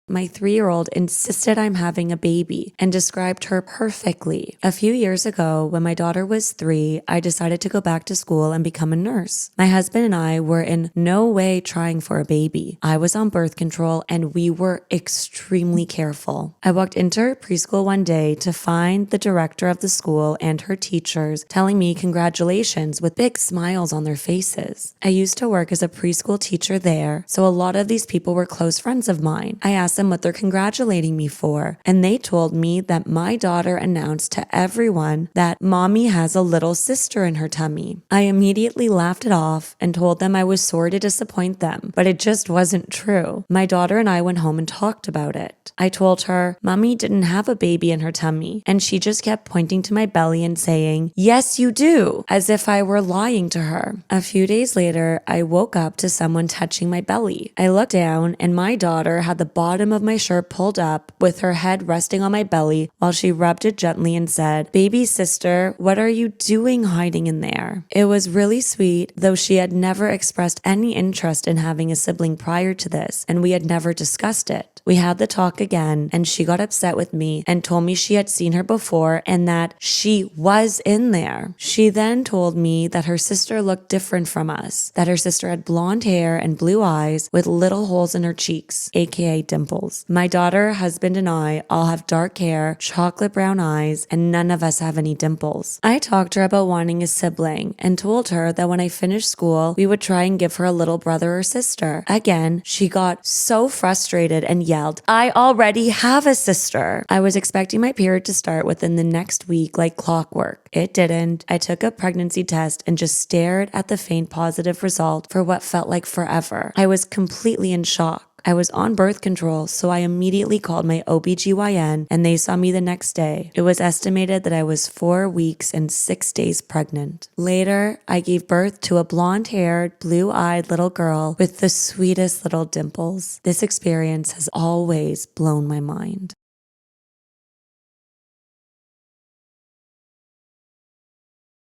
My 3-year-old insisted I'm having a baby and described her perfectly. A few years ago, when my daughter was 3, I decided to go back to school and become a nurse. My husband and I were in no way trying for a baby. I was on birth control and we were extremely careful. I walked into her preschool one day to find the director of the school and her teachers telling me congratulations with big smiles on their faces. I used to work as a preschool teacher there, so a lot of these people were close friends of mine. I asked them what they're congratulating me for, and they told me that my daughter announced to everyone that mommy has a little sister in her tummy. I immediately laughed it off and told them I was sorry to disappoint them, but it just wasn't true. My daughter and I went home and talked about it. I told her, Mommy didn't have a baby in her tummy, and she just kept pointing to my belly and saying, "Yes, you do," as if I were lying to her. A few days later, I woke up to someone touching my belly. I looked down and my daughter had the bottom of my shirt pulled up with her head resting on my belly while she rubbed it gently and said, "Baby sister, what are you doing hiding in there?" It was really sweet, though she had never expressed any interest in having a sibling prior to this, and we had never discussed it. We had the talk again, and she got upset with me and told me she had seen her before and that she was in there. She then told me that her sister looked different from us, that her sister had blonde hair and blue eyes with little holes in her cheeks, aka dimples. My daughter, husband, and I all have dark hair, chocolate brown eyes, and none of us have any dimples. I talked to her about wanting a sibling and told her that when I finished school, we would try and give her a little brother or sister. Again, she got so frustrated and yelled, "I already have a sister." I was expecting my period to start within the next week like clockwork. It didn't. I took a pregnancy test and just stared at the faint positive result for what felt like forever. I was completely in shock. I was on birth control, so I immediately called my OBGYN and they saw me the next day. It was estimated that I was 4 weeks and 6 days pregnant. Later, I gave birth to a blonde-haired, blue-eyed little girl with the sweetest little dimples. This experience has always blown my mind.